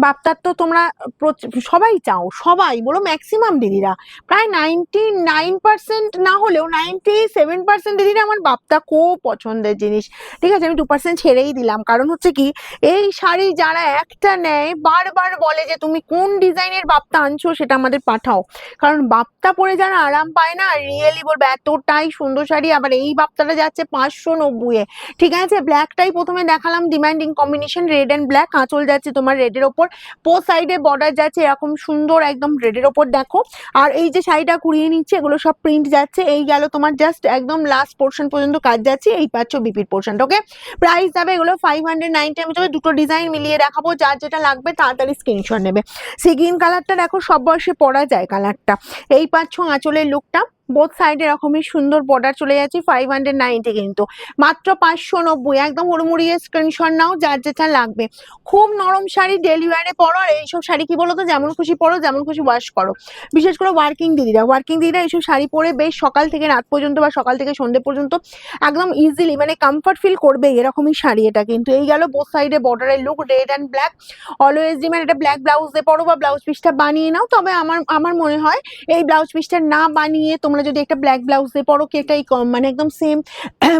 বাপ্তার তো তোমরা সবাই চাও, সবাই বলো ম্যাক্সিমাম দিদিরা, প্রায় 99% না হলেও 97% দিদিরা আমার বাপ্তা খুব পছন্দের জিনিস। ঠিক আছে, আমি 2% ছেড়েই দিলাম, কারণ হচ্ছে কি এই শাড়ি যারা একটা নেয় বারবার বলে যে তুমি কোন ডিজাইনের বাপ্তা আনছো সেটা আমাদের পাঠাও, কারণ বাপ্তা পরে যারা আরাম পায় না রিয়েলি বলবো এতটাই সুন্দর শাড়ি। আবার এই বাপ্তাটা যাচ্ছে 590-এ। ঠিক আছে, ব্ল্যাকটাই প্রথমে দেখালাম, demanding combination red and black, আঁচল যাচ্ছে তোমার রেডের ওপর, পোস্ট সাইডে বর্ডার যাচ্ছে এরকম সুন্দর একদম রেডের ওপর দেখো। আর এই যে শাড়িটা কুড়িয়ে নিচ্ছে এগুলো সব প্রিন্ট যাচ্ছে, এই গেল তোমার জাস্ট একদম লাস্ট পোর্শন পর্যন্ত কাজ যাচ্ছে, এই পাচ্ছ বিপির পোর্শনটা। ওকে, প্রাইস যাবে এগুলো 590। আমি তবে দুটো ডিজাইন মিলিয়ে দেখাবো, যার যেটা লাগবে তাড়াতাড়ি স্ক্রিনশট নেবে। সি গ্রিন কালারটা দেখো, সব বয়সে পরা যায় কালারটা। এই পাচ্ছ আঁচলের লুকটা, বোথ সাইডে এরকমই সুন্দর বর্ডার চলে যাচ্ছে, 590 কিন্তু, মাত্র 590। একদম হুড়মুড়িয়ে স্ক্রিনশট নাও, যার যেটা লাগবে। খুব নরম শাড়ি, ডেলি ওয়্যারে পরো। আর এইসব শাড়ি কি বলো তো, যেমন খুশি পরো, যেমন খুশি ওয়াশ করো। বিশেষ করে ওয়ার্কিং দিদিরা এইসব শাড়ি পরে বেশ সকাল থেকে রাত পর্যন্ত বা সকাল থেকে সন্ধ্যে পর্যন্ত একদম ইজিলি মানে কমফর্ট ফিল করবে, এরকমই শাড়ি এটা কিন্তু। এই গেল বোথ সাইডে বর্ডারের look, red and black. Always demand এটা ব্ল্যাক ব্লাউজ দিয়ে পরো বা ব্লাউজ পিসটা বানিয়ে নাও। তবে আমার মনে হয় এই ব্লাউজ পিসটা না বানিয়ে তোমরা যদি একটা ব্ল্যাক ব্লাউজ দিয়ে পরো, কি একটা মানে একদম সেম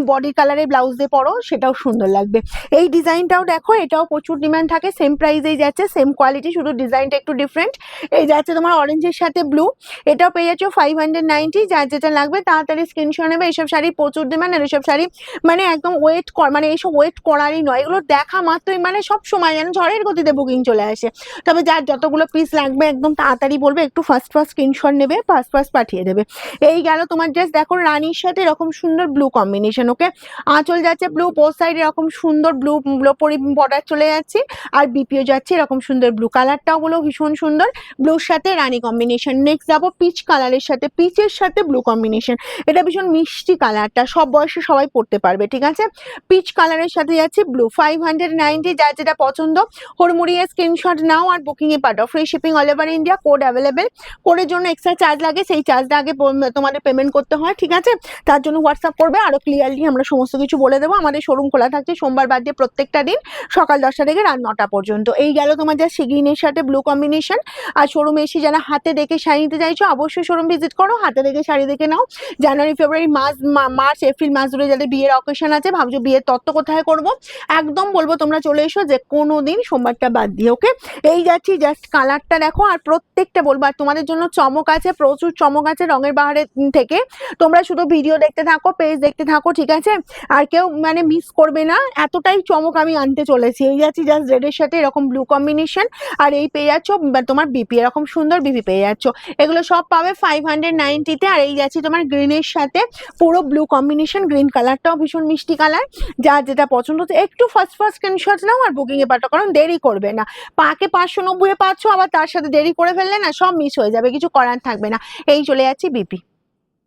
বডি কালারের ব্লাউজ দিয়ে পরো, সেটাও সুন্দর লাগবে। এই ডিজাইনটাও দেখো, এটাও প্রচুর ডিমান্ড থাকে, সেম প্রাইসেই যাচ্ছে, সেম কোয়ালিটি, শুধু ডিজাইনটা একটু ডিফারেন্ট। এই যাচ্ছে তোমার অরেঞ্জের সাথে ব্লু, এটাও পেয়ে যাচ্ছ 590। যার যেটা লাগবে তাড়াতাড়ি স্ক্রিনশট নেবে। এইসব শাড়ি প্রচুর ডিমান্ড, আর এইসব শাড়ি মানে একদম ওয়েট মানে এইসব ওয়েট করারই নয়, এগুলো দেখা মাত্রই মানে সব সময় যেন ঝড়ের গতিতে বুকিং চলে আসে। তবে যার যতগুলো পিস লাগবে একদম তাড়াতাড়ি বলবে, একটু ফার্স্ট স্ক্রিনশট নেবে, ফার্স্ট পাঠিয়ে দেবে। এই গেল তোমার জাস্ট দেখো রানীর সাথে এরকম সুন্দর ব্লু কম্বিনেশন। ওকে, আঁচল যাচ্ছে ব্লু, পোস্ট সাইড এরকম সুন্দর ব্লু পরি বর্ডার চলে যাচ্ছে, আর বিপিও যাচ্ছে এরকম সুন্দর ব্লু, কালারটাও বলো ভীষণ সুন্দর, ব্লুর সাথে রানী কম্বিনেশন। নেক্সট যাবো পিচ কালারের সাথে, পিচের সাথে ব্লু কম্বিনেশন। এটা ভীষণ মিষ্টি কালারটা, সব বয়সে সবাই পড়তে পারবে। ঠিক আছে, পিচ কালারের সাথে যাচ্ছে ব্লু, 590। যার যেটা পছন্দ হুড়মুড়িয়ে স্ক্রিনশট নাও আর বুকিং এ পাঠাও। Free shipping all over India, code available. কোডের জন্য এক্সট্রা চার্জ লাগে, সেই চার্জটা আগে তোমাদের পেমেন্ট করতে হয়। ঠিক আছে, তার জন্য হোয়াটসঅ্যাপ করবে, আরো ক্লিয়ারলি আমরা সমস্ত কিছু বলে দেবো। আমাদের শোরুম খোলা থাকছে সোমবার বাদ দিয়ে প্রত্যেকটা দিন, সকাল 10টা থেকে রাত 9টা পর্যন্ত। এই গেল তোমার যা সিগ্রিনের সাথে ব্লু কম্বিনেশন। আর শোরুমে এসে যারা হাতে দেখে শাড়ি নিতে চাইছো অবশ্যই শোরুম ভিজিট করো, হাতে দেখে শাড়ি দেখে নাও। জানুয়ারি ফেব্রুয়ারি মার্চ এপ্রিল মাস ধরে যাদের বিয়ের অকেশন আছে, ভাবছো বিয়ের তত্ত্ব কোথায় করবো, একদম বলবো তোমরা চলে এসো যে কোনো দিন সোমবারটা বাদ দিয়ে। ওকে, এই যাচ্ছি, জাস্ট কালারটা দেখো। আর প্রত্যেকটা বলবো, আর তোমাদের জন্য চমক আছে, প্রচুর চমক আছে রঙের বাহারের থেকে। তোমরা শুধু ভিডিও দেখতে থাকো, পেজ দেখতে থাকো। ঠিক আছে, আর কেউ মানে মিস করবে না, এতটাই চমক আমি আনতে চলেছি। এই যাচ্ছি জাস্ট রেডের সাথে এরকম ব্লু কম্বিনেশন, আর এই পেয়ে যাচ্ছ তোমার বিপি, এরকম সুন্দর বিপি পেয়ে যাচ্ছ। এগুলো সব পাবে 590-তে। আর এই যাচ্ছি তোমার গ্রিনের সাথে পুরো ব্লু কম্বিনেশন, গ্রিন কালারটাও ভীষণ মিষ্টি কালার। যার যেটা পছন্দ হচ্ছে একটু ফার্স্ট স্ক্রিনশট নাও আর বুকিং এ পাঠাও, কারণ দেরি করবে না। পাকে 590-এ পাচ্ছ, আবার তার সাথে দেরি করে ফেললে না সব মিস হয়ে যাবে, কিছু করার থাকবে না। এই চলে যাচ্ছি বিপি।